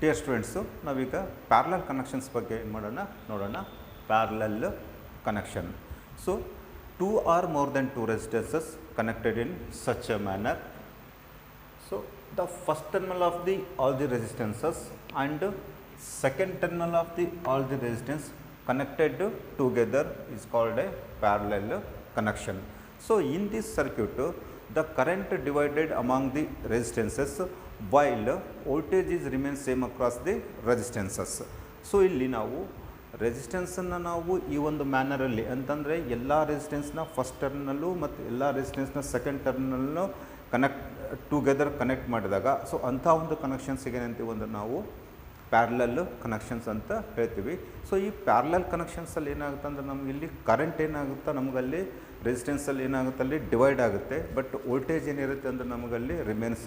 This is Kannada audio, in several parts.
ಡಿಯರ್ ಸ್ಟೂಡೆಂಟ್ಸು, ನಾವೀಗ ಪ್ಯಾರಲಲ್ ಕನೆಕ್ಷನ್ಸ್ ಬಗ್ಗೆ ಏನು ಮಾಡೋಣ ನೋಡೋಣ. Parallel connection. So two are more than two resistances connected in such a manner. So the first terminal of the all the resistances and second terminal of the all the resistance connected together is called a parallel connection. So in this circuit the current divided among the resistances while voltage is remains same across the resistances. So ಇಲ್ಲಿ ನಾವು ರೆಸಿಸ್ಟೆನ್ಸನ್ನು ನಾವು ಈ ಒಂದು ಮ್ಯಾನರಲ್ಲಿ ಅಂತಂದರೆ ಎಲ್ಲ ರೆಸಿಸ್ಟೆನ್ಸ್ನ ಫಸ್ಟ್ ಟರ್ಮಿನಲ್ಲು ಮತ್ತು ಎಲ್ಲ ರೆಸಿಸ್ಟೆನ್ಸ್ನ ಸೆಕೆಂಡ್ ಟರ್ಮಿನಲ್ನು ಟುಗೆದರ್ ಕನೆಕ್ಟ್ ಮಾಡಿದಾಗ ಸೊ ಅಂಥ ಒಂದು ಕನೆಕ್ಷನ್ಸಿಗೆ ಏನಂತೀವಿ ಒಂದು ನಾವು ಪ್ಯಾರಲಲ್ ಕನೆಕ್ಷನ್ಸ್ ಅಂತ ಹೇಳ್ತೀವಿ. ಸೊ ಈ ಪ್ಯಾರಲಲ್ ಕನೆಕ್ಷನ್ಸಲ್ಲಿ ಏನಾಗುತ್ತೆ ಅಂದರೆ ನಮ್ಗೆ ಇಲ್ಲಿ ಕರೆಂಟ್ ಏನಾಗುತ್ತಾ ನಮಗಲ್ಲಿ ರೆಸಿಸ್ಟೆನ್ಸಲ್ಲಿ ಏನಾಗುತ್ತೆ ಅಲ್ಲಿ ಡಿವೈಡ್ ಆಗುತ್ತೆ, ಬಟ್ ವೋಲ್ಟೇಜ್ ಏನಿರುತ್ತೆ ಅಂದರೆ ನಮಗಲ್ಲಿ ರಿಮೇನ್ಸ್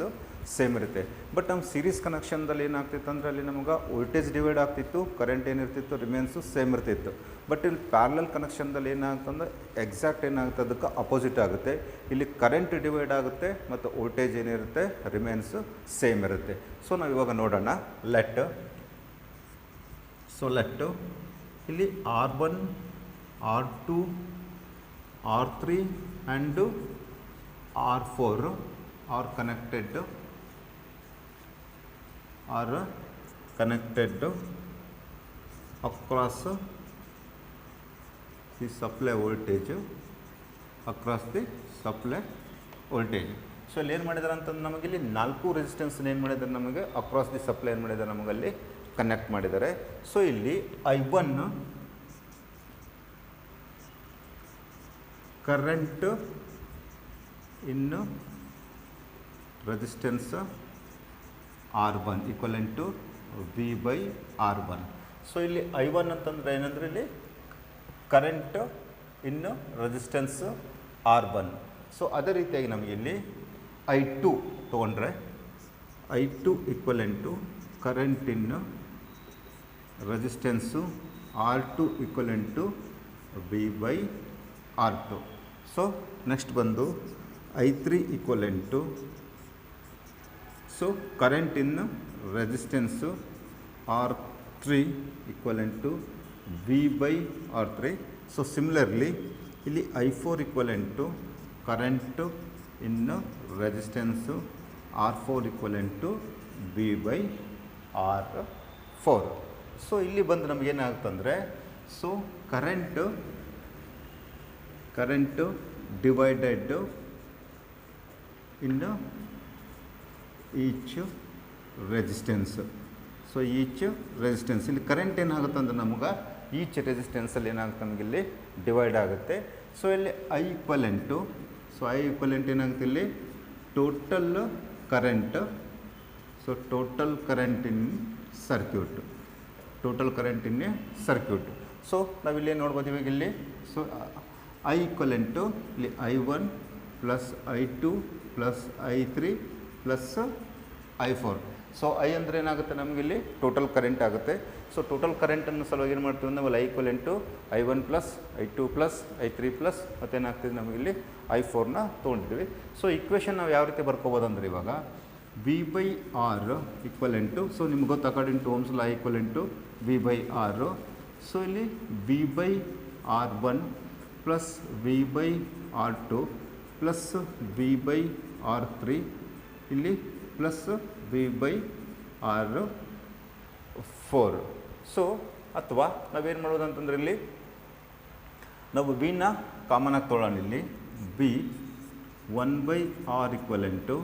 ಸೇಮ್ ಇರುತ್ತೆ. ಬಟ್ ನಮ್ಮ ಸೀರೀಸ್ ಕನೆಕ್ಷನ್ದಲ್ಲಿ ಏನಾಗ್ತಿತ್ತು ಅಂದರೆ ಅಲ್ಲಿ ನಮಗೆ ವೋಲ್ಟೇಜ್ ಡಿವೈಡ್ ಆಗ್ತಿತ್ತು, ಕರೆಂಟ್ ಏನಿರ್ತಿತ್ತು ರಿಮೇನ್ಸು ಸೇಮ್ ಇರ್ತಿತ್ತು. ಬಟ್ ಇಲ್ಲಿ ಪ್ಯಾರಲಲ್ ಕನೆಕ್ಷನ್ದಲ್ಲಿ ಏನಾಗುತ್ತಂದ್ರೆ ಎಕ್ಸಾಕ್ಟ್ ಏನಾಗುತ್ತೆ ಅದಕ್ಕೆ ಅಪೋಸಿಟ್ ಆಗುತ್ತೆ. ಇಲ್ಲಿ ಕರೆಂಟ್ ಡಿವೈಡ್ ಆಗುತ್ತೆ ಮತ್ತು ವೋಲ್ಟೇಜ್ ಏನಿರುತ್ತೆ ರಿಮೇನ್ಸು ಸೇಮ್ ಇರುತ್ತೆ. ಸೊ ನಾವು ಇವಾಗ ನೋಡೋಣ. ಲೆಟ್ ಇಲ್ಲಿ R1 R2 R3 and R4 are connected across the supply voltage so ಇಲ್ಲಿ ಏನು ಮಾಡಿದ್ದಾರೆ ಅಂತಂದ್ರೆ ನಮಗೆ ಇಲ್ಲಿ 4 ರೆಸಿಸ್ಟೆನ್ಸ್ ಏನು ಮಾಡಿದ್ದಾರೆ ನಮಗೆ ಅಕ್ರಾಸ್ ದಿ ಸಪ್ಲೈ ಏನು ಮಾಡಿದ್ದಾರೆ ನಮಗಲ್ಲಿ ಕನೆಕ್ಟ್ ಮಾಡಿದ್ದಾರೆ. ಸೊ ಇಲ್ಲಿ I1 ಕರೆಂಟ್ ಇನ್ನು resistance R1 equivalent to V/R1. So ಇಲ್ಲಿ I1 ಅಂತಂದರೆ ಏನಂದರೆ ಇಲ್ಲಿ ಕರೆಂಟ್ ಇನ್ನು ರೆಸಿಸ್ಟೆನ್ಸ್ R1. ಸೊ ಅದೇ ರೀತಿಯಾಗಿ ನಮಗೆ ಇಲ್ಲಿ I2 ತೊಗೊಂಡ್ರೆ I2 equivalent to current in resistance R2 equivalent to V/R2. So next ಬಂದು I3 equivalent to so current in resistance R3 equivalent to V/R3. So similarly ಇಲ್ಲಿ I4 equivalent to current in resistance R4 equivalent to V/R4. So ಇಲ್ಲಿ ಬಂದು ನಮಗೇನಾಗುತ್ತಂದರೆ so current divided in each resistance. So each resistance ಇಲ್ಲಿ ಕರೆಂಟ್ ಏನಾಗುತ್ತೆ ಅಂದರೆ ನಮ್ಗೆ ಈಚ್ ರೆಸಿಸ್ಟೆನ್ಸಲ್ಲಿ ಏನಾಗುತ್ತೆ ನಮಗಿಲ್ಲಿ ಡಿವೈಡ್ ಆಗುತ್ತೆ. ಸೊ ಇಲ್ಲಿ I ಈಕ್ವಲೆಂಟು ಏನಾಗುತ್ತೆ ಇಲ್ಲಿ total current. So total current in circuit. So ನಾವಿಲ್ಲಿ ನೋಡ್ಬೋದು ಇವಾಗ ಇಲ್ಲಿ ಸೊ I ಈಕ್ವಲೆಂಟು ಇಲ್ಲಿ I1 plus I2 plus I3 plus I4. So I ಅಂದರೆ ಏನಾಗುತ್ತೆ ನಮಗಿಲ್ಲಿ ಟೋಟಲ್ ಕರೆಂಟ್ ಆಗುತ್ತೆ. ಸೊ ಟೋಟಲ್ ಕರೆಂಟನ್ನು ಸಲುವಾಗಿ ಏನು ಮಾಡ್ತೀವಿ ನಾವು I equivalent I1 plus I2 plus I3 plus ಮತ್ತೇನಾಗ್ತಿದೆ ನಮಗಿಲ್ಲಿ I4ನ ತೊಗೊಂಡಿದ್ವಿ. ಸೊ ಇಕ್ವೇಷನ್ ನಾವು ಯಾವ ರೀತಿ ಬರ್ಕೋಬೋದು ಅಂದರೆ ಇವಾಗ V/R ಈಕ್ವಲೆಂಟು ಸೊ ನಿಮ್ಗೆ ಗೊತ್ತು according to Ohm's law I equivalent V/R. So ಇಲ್ಲಿ V/R1 plus V/R2 plus V/R3 ಇಲ್ಲಿ ಪ್ಲಸ್ V/R4. ಸೊ ಅಥವಾ ನಾವೇನು ಮಾಡೋದು ಅಂತಂದರೆ ಇಲ್ಲಿ ನಾವು ವಿನ ಕಾಮನ್ ಆಗಿ ತೊಗೊಳ್ಳೋಣ. ಇಲ್ಲಿ V 1/R ಈಕ್ವಲೆಂಟು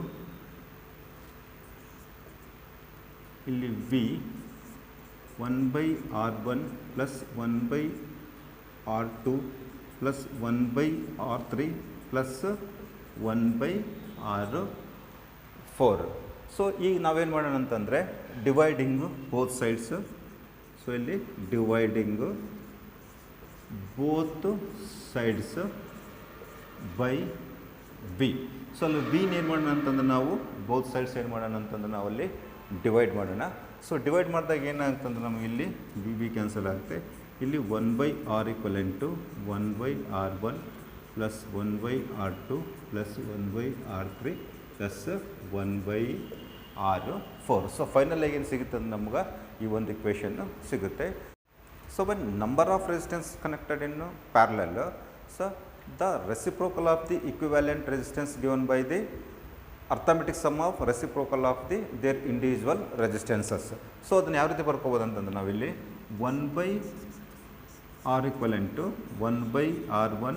ಇಲ್ಲಿ V 1/R1 plus 1/R2 plus 1/R3 plus 1/R4. So ಈಗ ನಾವೇನು ಮಾಡೋಣ ಅಂತಂದರೆ ಡಿವೈಡಿಂಗು ಬೋತ್ ಸೈಡ್ಸ್. ಸೊ ಇಲ್ಲಿ dividing both sides by V. So ಅಲ್ಲಿ ವಿನ ಏನು ಮಾಡೋಣ ಅಂತಂದ್ರೆ ನಾವು ಬೋತ್ ಸೈಡ್ಸ್ ಏನು ಮಾಡೋಣ ಅಂತಂದ್ರೆ ನಾವು ಅಲ್ಲಿ ಡಿವೈಡ್ ಮಾಡೋಣ. ಸೊ ಡಿವೈಡ್ ಮಾಡಿದಾಗ ಏನಾಗ್ತಂದ್ರೆ ನಮಗೆ ಇಲ್ಲಿ V ಕ್ಯಾನ್ಸಲ್ ಆಗುತ್ತೆ. ಇಲ್ಲಿ 1/R equivalent 1/R1 plus 1/R2 plus 1/R3 plus 1/R4. R4. So final ಏನು ಸಿಗುತ್ತೆ ನಮ್ಗೆ ಈ ಒಂದು ಇಕ್ವೇಷನ್ನು ಸಿಗುತ್ತೆ. So when number of resistance connected in parallel, so the reciprocal of the equivalent resistance given by the arithmetic sum of reciprocal of the their individual resistances. So ಅದನ್ನು ಯಾವ ರೀತಿ ಬರ್ಕೋಬೋದು ಅಂತಂದ್ರೆ ನಾವಿಲ್ಲಿ 1/R equivalent to 1/R1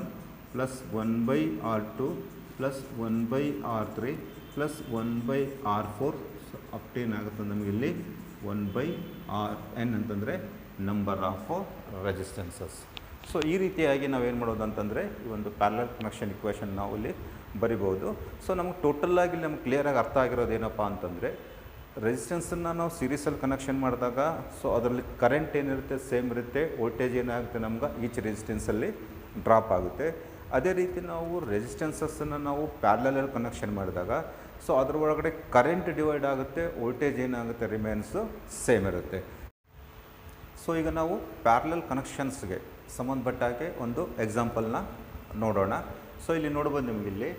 plus 1/R2 plus 1/R3 plus 1/R4 up to ಏನಾಗುತ್ತೆ ನಮಗೆ ಇಲ್ಲಿ 1/Rn ಅಂತಂದರೆ ನಂಬರ್ ಆಫ್ ರೆಸಿಸ್ಟೆನ್ಸಸ್. ಸೊ ಈ ರೀತಿಯಾಗಿ ನಾವೇನು ಮಾಡೋದು ಅಂತಂದರೆ ಈ ಒಂದು ಪ್ಯಾರಲಲ್ ಕನೆಕ್ಷನ್ ಇಕ್ವೇಷನ್ ನಾವು ಇಲ್ಲಿ ಬರಿಬೋದು. ಸೊ ನಮಗೆ ಟೋಟಲಾಗಿ ನಮ್ಗೆ ಕ್ಲಿಯರಾಗಿ ಅರ್ಥ ಆಗಿರೋದು ಏನಪ್ಪ ಅಂತಂದರೆ ರೆಸಿಸ್ಟೆನ್ಸನ್ನು ನಾವು ಸೀರೀಸಲ್ಲಿ ಕನೆಕ್ಷನ್ ಮಾಡಿದಾಗ ಸೊ ಅದರಲ್ಲಿ ಕರೆಂಟ್ ಏನಿರುತ್ತೆ ಸೇಮ್ ಇರುತ್ತೆ, ವೋಲ್ಟೇಜ್ ಏನಾಗುತ್ತೆ ನಮ್ಗೆ ಈಚ್ ರೆಸಿಸ್ಟೆನ್ಸಲ್ಲಿ ಡ್ರಾಪ್ ಆಗುತ್ತೆ. ಅದೇ ರೀತಿ ನಾವು ರೆಸಿಸ್ಟೆನ್ಸಸ್ಸನ್ನು ನಾವು ಪ್ಯಾರಲಲ್ಲಿ ಕನೆಕ್ಷನ್ ಮಾಡಿದಾಗ ಸೊ ಅದರ ಒಳಗಡೆ ಕರೆಂಟ್ ಡಿವೈಡ್ ಆಗುತ್ತೆ, ವೋಲ್ಟೇಜ್ ಏನಾಗುತ್ತೆ ರಿಮೇನ್ಸು ಸೇಮ್ ಇರುತ್ತೆ. ಸೊ ಈಗ ನಾವು ಪ್ಯಾರಲಲ್ ಕನೆಕ್ಷನ್ಸ್ಗೆ ಸಂಬಂಧಪಟ್ಟಾಗೆ ಒಂದು ಎಕ್ಸಾಂಪಲ್ನ ನೋಡೋಣ. ಸೊ ಇಲ್ಲಿ ನೋಡ್ಬೋದು ನಿಮಗಿಲ್ಲಿ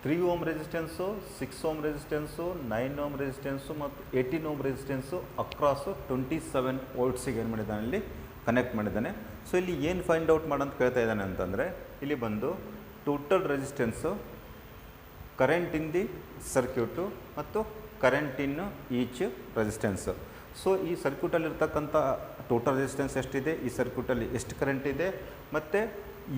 3 ohm resistance, 6 ohm resistance, 9 ohm resistance ಮತ್ತು 18 ಓಮ್ ರೆಸಿಸ್ಟೆನ್ಸು ಅಕ್ರಾಸು 27 ವೋಲ್ಟ್ಸಿಗೆ ಏನು ಮಾಡಿದ್ದಾನೆ ಇಲ್ಲಿ ಕನೆಕ್ಟ್ ಮಾಡಿದ್ದಾನೆ. ಸೊ ಇಲ್ಲಿ ಏನು ಫೈಂಡ್ ಔಟ್ ಮಾಡಂತ ಕೇಳ್ತಾ ಇದ್ದಾನೆ ಅಂತಂದರೆ ಇಲ್ಲಿ ಬಂದು total resistance, current in the circuit ಮತ್ತು current in each resistance. So ಈ ಸರ್ಕ್ಯೂಟಲ್ಲಿರ್ತಕ್ಕಂಥ ಟೋಟಲ್ ರೆಸಿಸ್ಟೆನ್ಸ್ ಎಷ್ಟಿದೆ, ಈ ಸರ್ಕ್ಯೂಟಲ್ಲಿ ಎಷ್ಟು ಕರೆಂಟ್ ಇದೆ ಮತ್ತು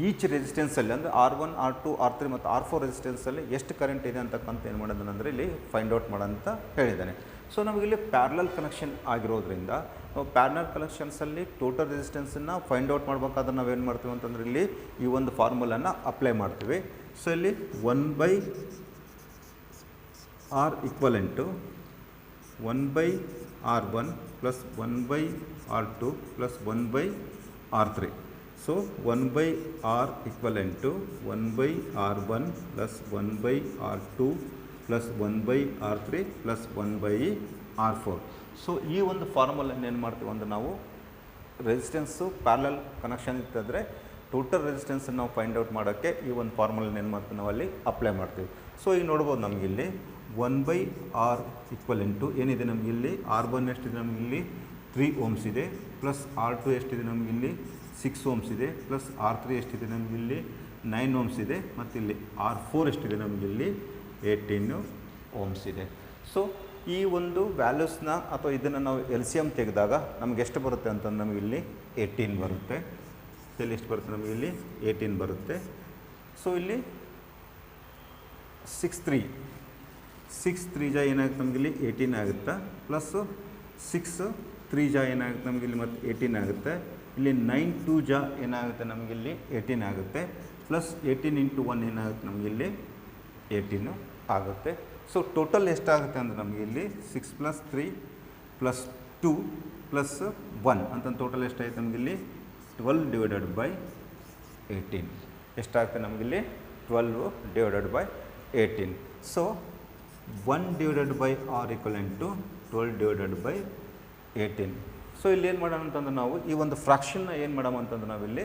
ಈಚ್ ರೆಸಿಸ್ಟೆನ್ಸಲ್ಲಿ ಅಂದರೆ R1, R2, R3 ಮತ್ತು R4 ರೆಸಿಸ್ಟೆನ್ಸಲ್ಲಿ ಎಷ್ಟು ಕರೆಂಟ್ ಇದೆ ಅಂತಕ್ಕಂಥ ಏನು ಮಾಡೋದನ್ನ ಅಂದರೆ ಇಲ್ಲಿ ಫೈಂಡ್ ಔಟ್ ಮಾಡೋಂತ ಹೇಳಿದ್ದಾನೆ. ಸೊ ನಮಗಿಲ್ಲಿ ಪ್ಯಾರಲಲ್ ಕನೆಕ್ಷನ್ ಆಗಿರೋದ್ರಿಂದ ನಾವು ಪ್ಯಾರಲಲ್ ಕನೆಕ್ಷನ್ಸಲ್ಲಿ ಟೋಟಲ್ ರೆಸಿಸ್ಟೆನ್ಸನ್ನು ಫೈಂಡ್ ಔಟ್ ಮಾಡಬೇಕಾದ್ರೆ ನಾವೇನು ಮಾಡ್ತೀವಿ ಅಂತಂದರೆ ಇಲ್ಲಿ ಈ ಒಂದು ಫಾರ್ಮುಲನ್ನು ಅಪ್ಲೈ ಮಾಡ್ತೀವಿ. ಸೊ ಇಲ್ಲಿ 1/R equivalent 1/R1 plus 1/R2 plus 1/R3. So 1/R equivalent to 1/R1 plus 1/R2 plus 1/R3 plus 1/R4. So ಈ ಒಂದು ಫಾರ್ಮುಲನ್ನು ಏನು ಮಾಡ್ತೀವಿ ಅಂದರೆ ನಾವು ರೆಸಿಸ್ಟೆನ್ಸು ಪ್ಯಾರಲಲ್ ಕನೆಕ್ಷನ್ ಇತ್ತಂದರೆ ಟೋಟಲ್ ರೆಸಿಸ್ಟೆನ್ಸನ್ನು ನಾವು ಫೈಂಡ್ ಔಟ್ ಮಾಡೋಕ್ಕೆ ಈ ಒಂದು ಫಾರ್ಮುಲನ್ನು ಏನು ಮಾಡ್ತೀವಿ ನಾವು ಅಲ್ಲಿ ಅಪ್ಲೈ ಮಾಡ್ತೀವಿ. ಸೊ ಈಗ ನೋಡ್ಬೋದು ನಮಗಿಲ್ಲಿ 1/R equivalent ಏನಿದೆ ನಮಗಿಲ್ಲಿ R1 ಎಷ್ಟಿದೆ ನಮಗಿಲ್ಲಿ 3 ಓಮ್ಸ್ ಇದೆ, ಪ್ಲಸ್ R2 ಎಷ್ಟಿದೆ ನಮಗಿಲ್ಲಿ 6 ಓಮ್ಸ್ ಇದೆ, ಪ್ಲಸ್ R3 ಎಷ್ಟಿದೆ ನಮಗಿಲ್ಲಿ 9 ಓಮ್ಸ್ ಇದೆ, ಮತ್ತು ಇಲ್ಲಿ R4 ಎಷ್ಟಿದೆ ನಮಗಿಲ್ಲಿ 18 ಓಮ್ಸ್ ಇದೆ. ಸೊ ಈ ಒಂದು ವ್ಯಾಲ್ಯೂಸ್ನ ಅಥವಾ ಇದನ್ನು ನಾವು LCM ತೆಗೆದಾಗ ನಮಗೆ ಎಷ್ಟು ಬರುತ್ತೆ ಅಂತಂದು ನಮಗಿಲ್ಲಿ 18 ಬರುತ್ತೆ. ಸೊ ಇಲ್ಲಿ ಎಷ್ಟು ಬರುತ್ತೆ ನಮಗಿಲ್ಲಿ 18 ಬರುತ್ತೆ. ಸೊ ಇಲ್ಲಿ 6 3 ಜಾ ಏನಾಗುತ್ತೆ ನಮಗಿಲ್ಲಿ 18 ಆಗುತ್ತೆ, ಪ್ಲಸ್ಸು 6 3 ಜಾ ಏನಾಗುತ್ತೆ ನಮಗಿಲ್ಲಿ ಮತ್ತು 18 ಆಗುತ್ತೆ. ಇಲ್ಲಿ 9 2 ಜಾ ಏನಾಗುತ್ತೆ ನಮಗಿಲ್ಲಿ 18 ಆಗುತ್ತೆ, ಪ್ಲಸ್ 18 × 1 ಏನಾಗುತ್ತೆ ನಮಗಿಲ್ಲಿ 18 ಆಗುತ್ತೆ. ಸೊ ಟೋಟಲ್ ಎಷ್ಟಾಗುತ್ತೆ ಅಂದರೆ ನಮಗಿಲ್ಲಿ 6 + 3 + 2 + 1 ಅಂತ ಟೋಟಲ್ ಎಷ್ಟಾಯಿತು ನಮಗಿಲ್ಲಿ 12/18 ಎಷ್ಟಾಗುತ್ತೆ ನಮಗಿಲ್ಲಿ 12/18. So 1/R equivalent to 12/18. So ಇಲ್ಲಿ ಏನು ಮಾಡೋಣ ಅಂತಂದ್ರೆ ನಾವು ಈ ಒಂದು ಫ್ರಾಕ್ಷನ್ನ ಏನು ಮಾಡೋಣ ಅಂತಂದ್ರೆ ನಾವಿಲ್ಲಿ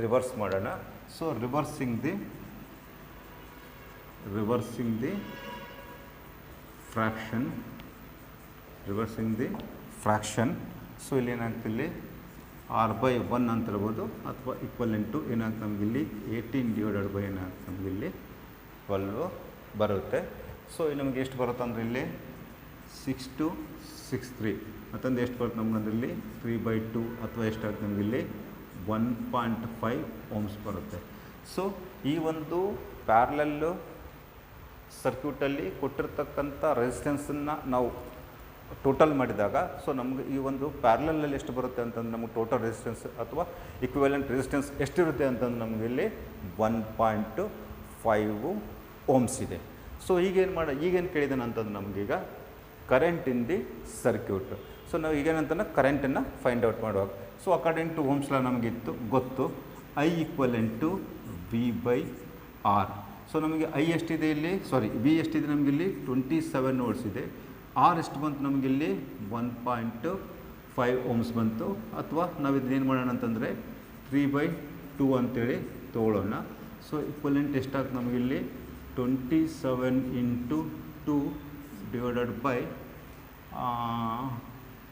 ರಿವರ್ಸ್ ಮಾಡೋಣ. So reversing the fraction. So ಇಲ್ಲಿ ಏನಾಗ್ತಿಲ್ಲ ಇಲ್ಲಿ R/1 ಅಂತ ಇರ್ಬೋದು, ಅಥವಾ ಈಕ್ವಲೆಂಟ್ ಟು ಏನಾಗ್ತದೆ ನಮಗಿಲ್ಲಿ 18/, ಏನಾಗ್ತದೆ ನಮಗಿಲ್ಲಿ 12 ಬರುತ್ತೆ. ಸೊ ನಮಗೆ ಎಷ್ಟು ಬರುತ್ತೆ ಅಂದರೆ ಇಲ್ಲಿ 6263 ಮತ್ತೊಂದು ಎಷ್ಟು ಬರುತ್ತೆ ನಮ್ಗೆ ಇಲ್ಲಿ 3/2 ಅಥವಾ ಎಷ್ಟಾಗುತ್ತೆ ನಮಗಿಲ್ಲಿ 1.5 ಓಮ್ಸ್ ಬರುತ್ತೆ. ಸೊ ಈ ಒಂದು ಪ್ಯಾರಲಲ್ಲು ಸರ್ಕ್ಯೂಟಲ್ಲಿ ಕೊಟ್ಟಿರ್ತಕ್ಕಂಥ ರೆಸಿಸ್ಟೆನ್ಸನ್ನು ನಾವು ಟೋಟಲ್ ಮಾಡಿದಾಗ ಸೊ ನಮಗೆ ಈ ಒಂದು ಪ್ಯಾರಲಲ್ಲಿ ಎಷ್ಟು ಬರುತ್ತೆ ಅಂತಂದು ನಮಗೆ ಟೋಟಲ್ ರೆಸಿಸ್ಟೆನ್ಸ್ ಅಥವಾ ಇಕ್ವಿವೆಲೆಂಟ್ ರೆಸಿಸ್ಟೆನ್ಸ್ ಎಷ್ಟಿರುತ್ತೆ ಅಂತಂದು ನಮಗೆ ಇಲ್ಲಿ 1.5 ಓಮ್ಸ್ ಇದೆ. ಸೊ ಈಗೇನು ಕೇಳಿದಾನೆ ಅಂತಂದು ನಮಗೀಗ current in the circuit. So ನಾವು ಈಗೇನಂತಂದ್ರೆ ಕರೆಂಟನ್ನು ಫೈಂಡ್ ಔಟ್ ಮಾಡುವಾಗ so according to Ohm's law ನಮಗಿತ್ತು ಗೊತ್ತು I = V/R. ಸೊ ನಮಗೆ I ಎಷ್ಟಿದೆ ಇಲ್ಲಿ V ಎಷ್ಟಿದೆ ನಮಗಿಲ್ಲಿ 27 ವೋಲ್ಟ್ಸ್ ಇದೆ. R ಎಷ್ಟು ಬಂತು ನಮಗಿಲ್ಲಿ 1.5 ಓಮ್ಸ್ ಬಂತು. ಅಥವಾ ನಾವು ಇದನ್ನೇನು ಮಾಡೋಣ ಅಂತಂದರೆ 3/2 ಅಂತೇಳಿ ತೊಗೊಳ್ಳೋಣ. ಸೊ ಈಕ್ವಲೆಂಟ್ ಎಷ್ಟಾಗ್ತದೆ ನಮಗಿಲ್ಲಿ 27 × 2 /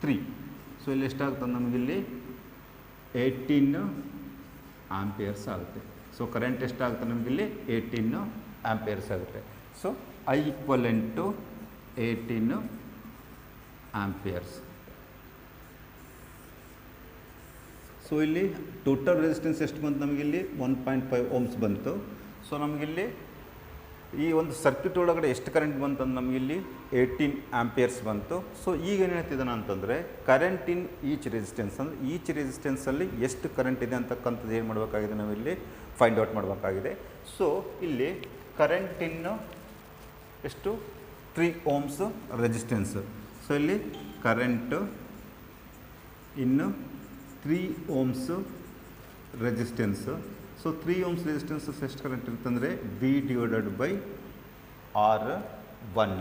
3. ಸೊ ಇಲ್ಲಿ ಎಷ್ಟಾಗ್ತದೆ ನಮಗಿಲ್ಲಿ 18 ಆಂಪಿಯರ್ಸ್ ಆಗುತ್ತೆ. ಸೊ ಕರೆಂಟ್ ಎಷ್ಟಾಗುತ್ತೆ ನಮಗಿಲ್ಲಿ 18 ಆಂಪಿಯರ್ಸ್ ಆಗುತ್ತೆ. So I equivalent to 18 amperes. So ಇಲ್ಲಿ ಟೋಟಲ್ ರೆಸಿಸ್ಟೆನ್ಸ್ ಎಷ್ಟು ಬಂತು ನಮಗಿಲ್ಲಿ 1.5 ಓಮ್ಸ್ ಬಂತು. ಸೊ ನಮಗಿಲ್ಲಿ ಈ ಒಂದು ಸರ್ಕ್ಯೂಟ್ ಒಳಗಡೆ ಎಷ್ಟು ಕರೆಂಟ್ ಬಂತು ಅಂತ ನಮಗಿಲ್ಲಿ 18 ಆಂಪಿಯರ್ಸ್ ಬಂತು. ಸೊ ಈಗ ಏನು ಹೇಳ್ತಿದ್ದಾನೆ ಅಂತಂದರೆ ಕರೆಂಟ್ ಇನ್ ಈಚ್ ರೆಸಿಸ್ಟೆನ್ಸ್, ಅಂದರೆ ಈಚ್ ರೆಸಿಸ್ಟೆನ್ಸಲ್ಲಿ ಎಷ್ಟು ಕರೆಂಟ್ ಇದೆ ಅಂತಕ್ಕಂಥದ್ದು ಏನು ಮಾಡಬೇಕಾಗಿದೆ, ನಾವಿಲ್ಲಿ ಫೈಂಡ್ ಔಟ್ ಮಾಡಬೇಕಾಗಿದೆ. ಸೊ ಇಲ್ಲಿ ಕರೆಂಟ್ ಇನ್ನು ಎಷ್ಟು 3 ಓಮ್ಸ್ ರೆಸಿಸ್ಟೆನ್ಸ್. ಸೊ ಇಲ್ಲಿ current in 3 ohms resistance. So 3 ohms resistance ಎಷ್ಟು ಕರೆಂಟ್ ಇರುತ್ತಂದರೆ V divided by R1.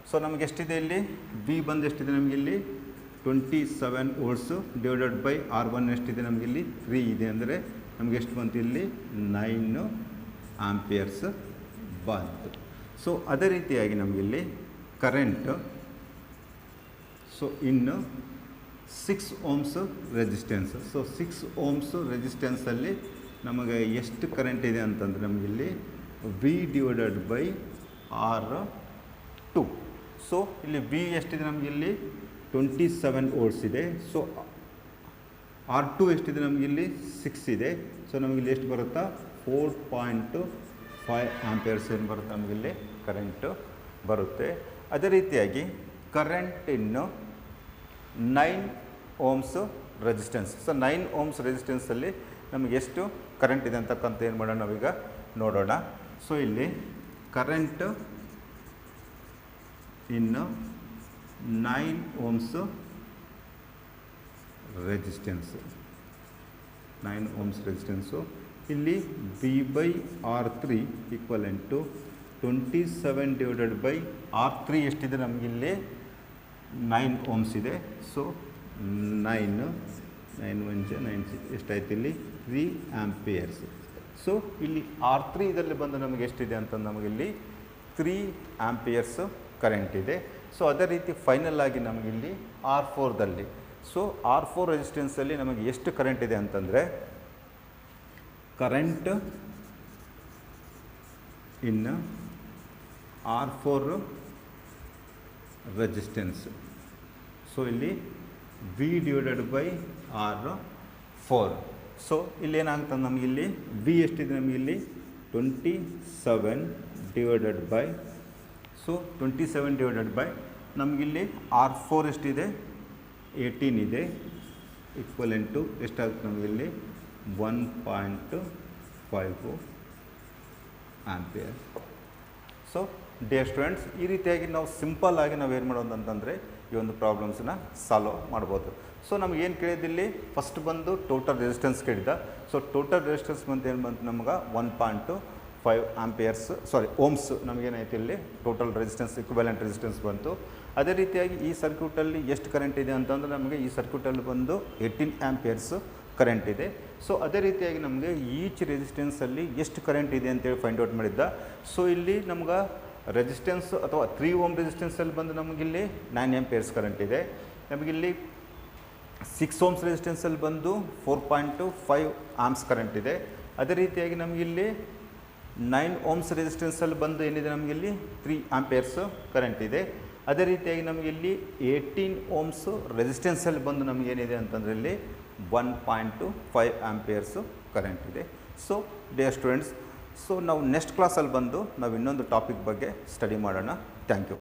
So ನಮಗೆ ಎಷ್ಟಿದೆ ಇಲ್ಲಿ V ಬಂದು ಎಷ್ಟಿದೆ ನಮಗಿಲ್ಲಿ 27 ವೋಲ್ಟ್ಸು ಡಿವೈಡೆಡ್ ಬೈ R1 ಎಷ್ಟಿದೆ ನಮಗಿಲ್ಲಿ 3 ಇದೆ, ಅಂದರೆ ನಮಗೆ ಎಷ್ಟು ಬಂತು ಇಲ್ಲಿ 9 ಆಂಪಿಯರ್ಸ್ ಬಂತು. ಸೊ ಅದೇ ರೀತಿಯಾಗಿ ನಮಗಿಲ್ಲಿ ಕರೆಂಟ್ ಸೊ ಇನ್ನು 6 ಓಮ್ಸ್ ರೆಸಿಸ್ಟೆನ್ಸ್. ಸೊ 6 ಓಮ್ಸ್ ರೆಸಿಸ್ಟೆನ್ಸಲ್ಲಿ ನಮಗೆ ಎಷ್ಟು ಕರೆಂಟ್ ಇದೆ ಅಂತಂದರೆ ನಮಗಿಲ್ಲಿ V divided by R2. So ಇಲ್ಲಿ V ಎಷ್ಟಿದೆ ನಮಗಿಲ್ಲಿ 27 ವೋಲ್ಟ್ಸ್ ಇದೆ. ಸೊ R2 ಎಷ್ಟಿದೆ ನಮಗಿಲ್ಲಿ 6 ಇದೆ. ಸೊ ನಮಗಿಲ್ಲಿ ಎಷ್ಟು ಬರುತ್ತಾ 4.5 ಆಂಪಿಯರ್ಸ್ ಏನು ಬರುತ್ತೆ ನಮಗಿಲ್ಲಿ ಕರೆಂಟು ಬರುತ್ತೆ. ಅದೇ ರೀತಿಯಾಗಿ current in 9 Ohm's resistance. So 9 Ohm's ರೆಸಿಸ್ಟೆನ್ಸಲ್ಲಿ ನಮಗೆ ಎಷ್ಟು ಕರೆಂಟ್ ಇದೆ ಅಂತಕ್ಕಂಥ ಏನು ಮಾಡೋಣ ನಾವೀಗ ನೋಡೋಣ. ಸೊ ಇಲ್ಲಿ current in 9 ohms resistance, 9 ohms resistance. ಇಲ್ಲಿ V by R3 equivalent to 27 divided by R3 ಎಷ್ಟಿದೆ ನಮಗಿಲ್ಲಿ 9 ಓಮ್ಸ್ ಇದೆ. ಸೊ 9 ಎಷ್ಟಾಯ್ತು ಇಲ್ಲಿ 3 ಆಂಪಿಯರ್ಸ್. ಸೊ ಇಲ್ಲಿ R3 ಇದರಲ್ಲಿ ಬಂದು ನಮಗೆ ಎಷ್ಟಿದೆ ಅಂತ ನಮಗಿಲ್ಲಿ 3 ಆಂಪಿಯರ್ಸ್ ಕರೆಂಟ್ ಇದೆ. ಸೊ ಅದೇ ರೀತಿ ಫೈನಲ್ ಆಗಿ ನಮಗಿಲ್ಲಿ R4ದಲ್ಲಿ, ಸೊ R4 ರೆಸಿಸ್ಟೆನ್ಸಲ್ಲಿ ನಮಗೆ ಎಷ್ಟು ಕರೆಂಟ್ ಇದೆ ಅಂತಂದರೆ current in R4 resistance. So ಇಲ್ಲಿ V divided by R4. So ಇಲ್ಲೇನಾಗ್ತದೆ ನಮಗಿಲ್ಲಿ V ಎಷ್ಟಿದೆ ನಮಗಿಲ್ಲಿ 27 divided by, so 27 divided by ನಮಗಿಲ್ಲಿ R4 ಎಷ್ಟಿದೆ 18 ಇದೆ, ಈಕ್ವಲೆಂಟು ಎಷ್ಟಾಗುತ್ತೆ ನಮಗಿಲ್ಲಿ 1.5 ಆಂಪಿಯರ್. ಸೊ ಡಿಯರ್ ಸ್ಟೂಡೆಂಟ್ಸ್, ಈ ರೀತಿಯಾಗಿ ನಾವು ಸಿಂಪಲ್ ಆಗಿ ನಾವು ಏನು ಮಾಡೋದು ಅಂತಂದರೆ ಈ ಒಂದು ಪ್ರಾಬ್ಲಮ್ಸನ್ನ ಸಾಲ್ವ್ ಮಾಡ್ಬೋದು. ಸೊ ನಮಗೇನು ಕೇಳಿದಿಲ್ಲಿ ಫಸ್ಟ್ ಬಂದು ಟೋಟಲ್ ರೆಸಿಸ್ಟೆನ್ಸ್ ಕೇಳಿದ್ದ. ಸೊ ಟೋಟಲ್ ರೆಸಿಸ್ಟೆನ್ಸ್ ಬಂದು ಏನು ಬಂತು ನಮ್ಗೆ 1.5 ಆಂಪಿಯರ್ಸ್ ಓಮ್ಸ್ ನಮಗೇನಾಯ್ತು ಇಲ್ಲಿ ಟೋಟಲ್ ರೆಸಿಸ್ಟೆನ್ಸ್ ಇಕ್ವಿವೆಲೆಂಟ್ ರೆಸಿಸ್ಟೆನ್ಸ್ ಬಂತು. ಅದೇ ರೀತಿಯಾಗಿ ಈ ಸರ್ಕ್ಯೂಟಲ್ಲಿ ಎಷ್ಟು ಕರೆಂಟ್ ಇದೆ ಅಂತಂದರೆ ನಮಗೆ ಈ ಸರ್ಕ್ಯೂಟಲ್ಲಿ ಬಂದು 18 ಆಂಪಿಯರ್ಸ್ ಕರೆಂಟ್ ಇದೆ. ಸೊ ಅದೇ ರೀತಿಯಾಗಿ ನಮಗೆ ಈಚ್ ರೆಸಿಸ್ಟೆನ್ಸಲ್ಲಿ ಎಷ್ಟು ಕರೆಂಟ್ ಇದೆ ಅಂತೇಳಿ ಫೈಂಡ್ ಔಟ್ ಮಾಡಿದ್ದ. ಸೊ ಇಲ್ಲಿ ನಮ್ಗೆ ರೆಸಿಸ್ಟೆನ್ಸ್ ಅಥವಾ 3 ಓಮ್ ರೆಸಿಸ್ಟೆನ್ಸಲ್ಲಿ ಬಂದು ನಮಗಿಲ್ಲಿ 9 ಆಂಪಿಯರ್ಸ್ ಕರೆಂಟ್ ಇದೆ. ನಮಗಿಲ್ಲಿ 6 ಓಮ್ಸ್ ರೆಸಿಸ್ಟೆನ್ಸಲ್ಲಿ ಬಂದು 4.5 ಆಂಪ್ಸ್ ಕರೆಂಟ್ ಇದೆ. ಅದೇ ರೀತಿಯಾಗಿ ನಮಗಿಲ್ಲಿ 9 ಓಮ್ಸ್ ರೆಸಿಸ್ಟೆನ್ಸಲ್ಲಿ ಬಂದು ಏನಿದೆ ನಮಗಿಲ್ಲಿ 3 ಆಂಪಿಯರ್ಸ್ ಕರೆಂಟ್ ಇದೆ. ಅದೇ ರೀತಿಯಾಗಿ ನಮಗಿಲ್ಲಿ 18 ಓಮ್ಸ್ ರೆಸಿಸ್ಟೆನ್ಸಲ್ಲಿ ಬಂದು ನಮಗೇನಿದೆ ಅಂತಂದರೆ ಇಲ್ಲಿ 1.5 ಆಂಪಿಯರ್ಸು ಕರೆಂಟ್ ಇದೆ. ಸೊ ಡಿಯರ್ ಸ್ಟೂಡೆಂಟ್ಸ್, ಸೊ ನಾವು ನೆಕ್ಸ್ಟ್ ಕ್ಲಾಸಲ್ಲಿ ಬಂದು ನಾವು ಇನ್ನೊಂದು ಟಾಪಿಕ್ ಬಗ್ಗೆ ಸ್ಟಡಿ ಮಾಡೋಣ. Thank you.